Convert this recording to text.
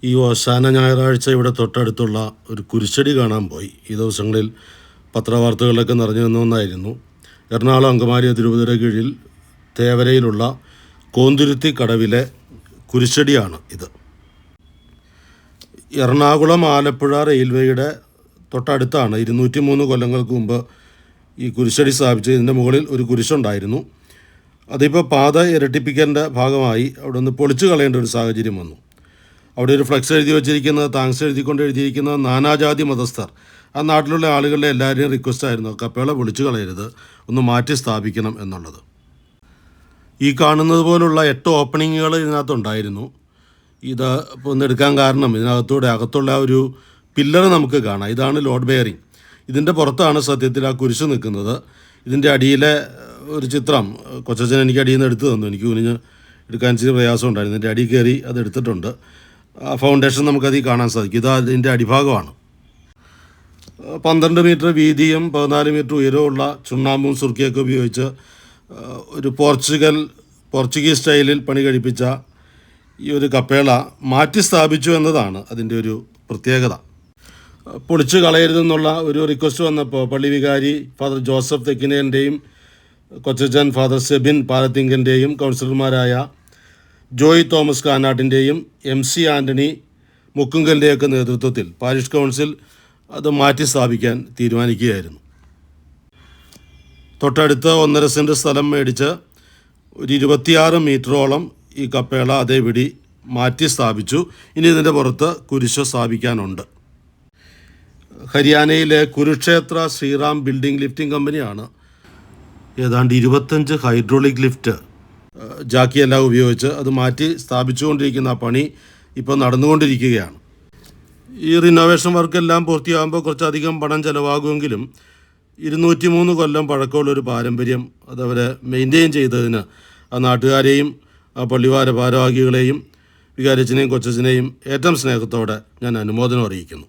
ഈ ഓശാന ഞായറാഴ്ച ഇവിടെ തൊട്ടടുത്തുള്ള ഒരു കുരിശടി കാണാൻ പോയി. ഈ ദിവസങ്ങളിൽ പത്രവാർത്തകളിലൊക്കെ നിറഞ്ഞു നിന്ന ഒന്നായിരുന്നു. എറണാകുളം അങ്കമാലി അതിരൂപതയുടെ കീഴിൽ തേവരയിലുള്ള കോന്തുരുത്തി കടവിലെ കുരിശടിയാണ് ഇത്. എറണാകുളം ആലപ്പുഴ റെയിൽവേയുടെ തൊട്ടടുത്താണ് 203 കൊല്ലങ്ങൾക്ക് മുമ്പ് ഈ കുരിശടി സ്ഥാപിച്ചത്. ഇതിൻ്റെ മുകളിൽ ഒരു കുരിശുണ്ടായിരുന്നു. അതിപ്പോൾ പാത ഇരട്ടിപ്പിക്കലിൻ്റെ ഭാഗമായി അവിടെ നിന്ന് പൊളിച്ചു കളയേണ്ട ഒരു സാഹചര്യം വന്നു. അവിടെ ഒരു ഫ്ലക്സ് എഴുതി വച്ചിരിക്കുന്നത്, താങ്ക്സ് എഴുതിക്കൊണ്ട് എഴുതിയിരിക്കുന്നത് നാനാജാതി മതസ്ഥർ. ആ നാട്ടിലുള്ള ആളുകളുടെ എല്ലാവരെയും റിക്വസ്റ്റ് ആയിരുന്നു കപ്പേള പൊളിച്ചു കളയരുത്, ഒന്ന് മാറ്റി സ്ഥാപിക്കണം എന്നുള്ളത്. ഈ കാണുന്നത് പോലുള്ള 8 ഓപ്പണിങ്ങുകൾ ഇതിനകത്തുണ്ടായിരുന്നു. ഇത് ഇപ്പോൾ ഒന്ന് എടുക്കാൻ കാരണം അകത്തുള്ള ആ ഒരു പില്ലർ നമുക്ക് കാണാം. ഇതാണ് ലോഡ് ബെയറിങ്. ഇതിൻ്റെ പുറത്താണ് സത്യത്തിൽ ആ കുരിശ് നിൽക്കുന്നത്. ഇതിൻ്റെ അടിയിലെ ഒരു ചിത്രം കൊച്ചച്ഛൻ എനിക്ക് അടിയിൽ നിന്ന് എടുത്തു തന്നു. എനിക്ക് കുനിഞ്ഞ് എടുക്കാൻ ഇച്ചിരി പ്രയാസം ഉണ്ടായിരുന്നു. ഇതിൻ്റെ അടിയിൽ കയറി അത് എടുത്തിട്ടുണ്ട്. ആ ഫൗണ്ടേഷൻ നമുക്കതിൽ കാണാൻ സാധിക്കും. ഇത് അതിൻ്റെ അടിഭാഗമാണ്. 12 മീറ്റർ വീതിയും 14 മീറ്റർ ഉയരവുമുള്ള ചുണ്ണാമ്പും സുർക്കിയൊക്കെ ഉപയോഗിച്ച് ഒരു പോർച്ചുഗീസ് സ്റ്റൈലിൽ പണി കഴിപ്പിച്ച ഈ ഒരു കപ്പേള മാറ്റി സ്ഥാപിച്ചു എന്നതാണ് അതിൻ്റെ ഒരു പ്രത്യേകത. പൊളിച്ചു കളയരുതെന്നുള്ള ഒരു റിക്വസ്റ്റ് വന്നപ്പോൾ പള്ളി വികാരി ഫാദർ ജോസഫ് തെക്കിനേൻ്റെയും കൊച്ചച്ചൻ ഫാദർ സെബിൻ പാലത്തിങ്കൻ്റെയും കൗൺസിലർമാരായ ജോയ് തോമസ് കാനാട്ടിൻ്റെയും MC ആൻ്റണി മുക്കുങ്കലിൻ്റെയൊക്കെ നേതൃത്വത്തിൽ പാരിഷ് കൗൺസിൽ അത് മാറ്റി സ്ഥാപിക്കാൻ തീരുമാനിക്കുകയായിരുന്നു. തൊട്ടടുത്ത് 1.5 സെൻറ്റ് സ്ഥലം മേടിച്ച് ഒരു 26 മീറ്ററോളം ഈ കപ്പേള അതേപടി മാറ്റി സ്ഥാപിച്ചു. ഇനി ഇതിൻ്റെ പുറത്ത് കുരിശ് സ്ഥാപിക്കാനുണ്ട്. ഹരിയാനയിലെ കുരുക്ഷേത്ര ശ്രീറാം ബിൽഡിംഗ് ലിഫ്റ്റിംഗ് കമ്പനിയാണ് ഏതാണ്ട് 25 ഹൈഡ്രോളിക് ലിഫ്റ്റ് ജാക്കിയെല്ലാം ഉപയോഗിച്ച് അത് മാറ്റി സ്ഥാപിച്ചുകൊണ്ടിരിക്കുന്ന ആ പണി ഇപ്പോൾ നടന്നുകൊണ്ടിരിക്കുകയാണ്. ഈ റിനോവേഷൻ വർക്കെല്ലാം പൂർത്തിയാകുമ്പോൾ കുറച്ചധികം പണം ചിലവാകുമെങ്കിലും 203 കൊല്ലം പഴക്കമുള്ളൊരു പാരമ്പര്യം അതവരെ മെയിൻറ്റെയിൻ ചെയ്തതിന് ആ നാട്ടുകാരെയും ആ പള്ളിവാര ഭാരവാഹികളെയും വികാരിച്ചനെയും കൊച്ചച്ചനെയും ഏറ്റവും സ്നേഹത്തോടെ ഞാൻ അനുമോദനം അറിയിക്കുന്നു.